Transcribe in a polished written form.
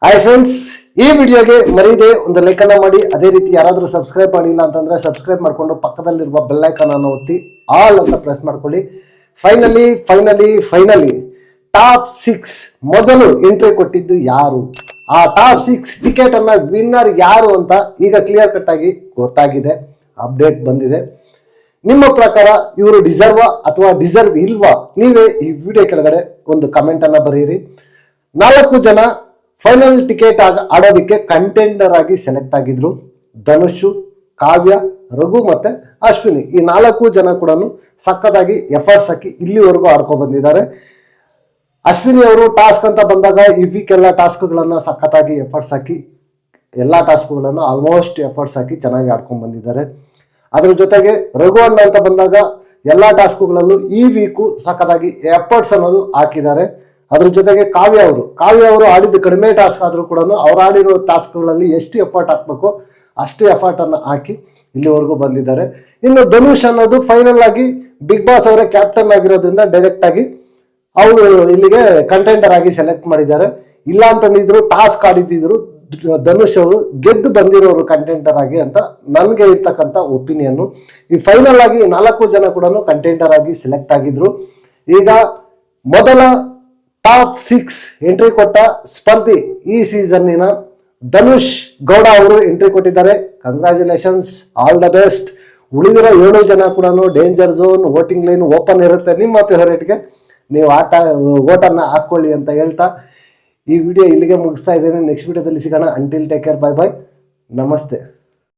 Hi friends, ಈ ವಿಡಿಯೋಗೆ ಮರೀದೆ ಒಂದು ಲೈಕ್ ಅನ್ನ ಮಾಡಿ. ಅದೇ ರೀತಿ ಯಾರಾದರೂ ಸಬ್ಸ್ಕ್ರೈಬ್ ಮಾಡಿಲ್ಲ ಅಂತಂದ್ರೆ ಸಬ್ಸ್ಕ್ರೈಬ್ ಮಾಡ್ಕೊಂಡು ಪಕ್ಕದಲ್ಲಿರುವ ಬೆಲ್ ಐಕಾನ್ ಅನ್ನು ಒತ್ತಿ ಆಲ್ ಅಂತ ಪ್ರೆಸ್ ಮಾಡ್ಕೊಳ್ಳಿ. ಫೈನಲಿ ಟಾಪ್ 6 ಮೊದಲು ಎಂಟ್ರಿ ಕೊಟ್ಟಿದ್ದು ಯಾರು, ಆ ಟಾಪ್ 6 ಟಿಕೆಟ್ ಅನ್ನ ವಿನ್ನರ್ ಯಾರು ಅಂತ ಈಗ ಕ್ಲಿಯರ್ ಕಟ್ ಆಗಿ ಗೊತ್ತಾಗಿದೆ. ಅಪ್ಡೇಟ್ ಬಂದಿದೆ. ನಿಮ್ಮ ಪ್ರಕಾರ ಇವರು ಡಿಸರ್ವ್ ಅಥವಾ ಡಿಸರ್ವ್ ಇಲ್ವಾ? ನೀವೇ ಈ ವಿಡಿಯೋ ಕೆಳಗಡೆ ಒಂದು ಕಮೆಂಟ್ ಅನ್ನ ಬರೀರಿ. 4 ಜನ ಫೈನಲ್ ಟಿಕೆಟ್ ಆಡೋದಕ್ಕೆ ಕಂಟೆಂಡರ್ ಆಗಿ ಸೆಲೆಕ್ಟ್ ಆಗಿದ್ರು. ಧನುಷ್, ಕಾವ್ಯ, ರಘು ಮತ್ತೆ ಅಶ್ವಿನಿ. ಈ 4 ಜನ ಕೂಡ ಸಕ್ಕತ್ತಾಗಿ ಎಫರ್ಟ್ಸ್ ಹಾಕಿ ಇಲ್ಲಿವರೆಗೂ ಆಡ್ಕೊ ಬಂದಿದ್ದಾರೆ. ಅಶ್ವಿನಿ ಅವರು ಟಾಸ್ಕ್ ಅಂತ ಬಂದಾಗ ಈ ವೀಕ್ ಎಲ್ಲ ಟಾಸ್ಕ್ಗಳನ್ನ ಸಕ್ಕತ್ತಾಗಿ ಎಫರ್ಟ್ಸ್ ಹಾಕಿ ಎಲ್ಲಾ ಟಾಸ್ಕ್ಗಳನ್ನು ಆಲ್ಮೋಸ್ಟ್ ಎಫರ್ಟ್ಸ್ ಹಾಕಿ ಚೆನ್ನಾಗಿ ಆಡ್ಕೊಂಡ್ ಬಂದಿದ್ದಾರೆ. ಅದ್ರ ಜೊತೆಗೆ ರಘು ಅಣ್ಣ ಅಂತ ಬಂದಾಗ ಎಲ್ಲಾ ಟಾಸ್ಕ್ಗಳಲ್ಲೂ ಈ ವೀಕು ಸಕ್ಕತ್ತಾಗಿ ಎಫರ್ಟ್ಸ್ ಅನ್ನೋದು ಹಾಕಿದ್ದಾರೆ. ಅದ್ರ ಜೊತೆಗೆ ಕಾವ್ಯ ಅವರು ಆಡಿದ್ದು ಕಡಿಮೆ ಟಾಸ್ಕ್ ಆದ್ರೂ ಕೂಡ ಅವ್ರು ಆಡಿರೋ ಟಾಸ್ಕ್ಗಳಲ್ಲಿ ಎಷ್ಟು ಎಫರ್ಟ್ ಹಾಕ್ಬೇಕು ಅಷ್ಟು ಎಫರ್ಟ್ ಅನ್ನ ಹಾಕಿ ಇಲ್ಲಿವರೆಗೂ ಬಂದಿದ್ದಾರೆ. ಇನ್ನು ಧನುಷ್ ಅನ್ನೋದು ಫೈನಲ್ ಆಗಿ ಬಿಗ್ ಬಾಸ್ ಅವರೇ ಕ್ಯಾಪ್ಟನ್ ಆಗಿರೋದ್ರಿಂದ ಡೈರೆಕ್ಟ್ ಆಗಿ ಅವರು ಇಲ್ಲಿಗೆ ಕಂಟೆಂಡರ್ ಆಗಿ ಸೆಲೆಕ್ಟ್ ಮಾಡಿದ್ದಾರೆ. ಇಲ್ಲ ಅಂತಂದಿದ್ರು ಟಾಸ್ಕ್ ಆಡಿದ್ರು ಧನುಷ್ ಅವರು ಗೆದ್ದು ಬಂದಿರೋರು ಕಂಟೆಂಡರ್ ಆಗಿ ಅಂತ ನನ್ಗೆ ಇರ್ತಕ್ಕಂಥ ಒಪಿನಿಯನ್. ಈ ಫೈನಲ್ ಆಗಿ 4 ಜನ ಕೂಡ ಕಂಟೆಂಡರ್ ಆಗಿ ಸೆಲೆಕ್ಟ್ ಆಗಿದ್ರು. ಈಗ ಮೊದಲ ಟಾಪ್ 6 ಎಂಟ್ರಿ ಕೊಟ್ಟ ಸ್ಪರ್ಧಿ ಈ ಸೀಸನ್ನಿನ ಧನುಷ್ ಗೌಡ ಅವರು ಎಂಟ್ರಿ ಕೊಟ್ಟಿದ್ದಾರೆ. Congratulations, all the best. ಉಳಿದಿರೋ 7 ಜನ ಕೂಡ danger zone, voting line open ಇರುತ್ತೆ. ನಿಮ್ಮ ಫೇವರೇಟ್ಗೆ ನೀವು ವೋಟನ್ನ ಹಾಕೊಳ್ಳಿ ಅಂತ ಹೇಳ್ತಾ ಈ ವಿಡಿಯೋ ಇಲ್ಲಿಗೆ ಮುಗಿಸ್ತಾ ಇದ್ದೇನೆ. ನೆಕ್ಸ್ಟ್ ವಿಡಿಯೋದಲ್ಲಿ ಸಿಗೋಣ. Until take care, bye bye, ನಮಸ್ತೆ.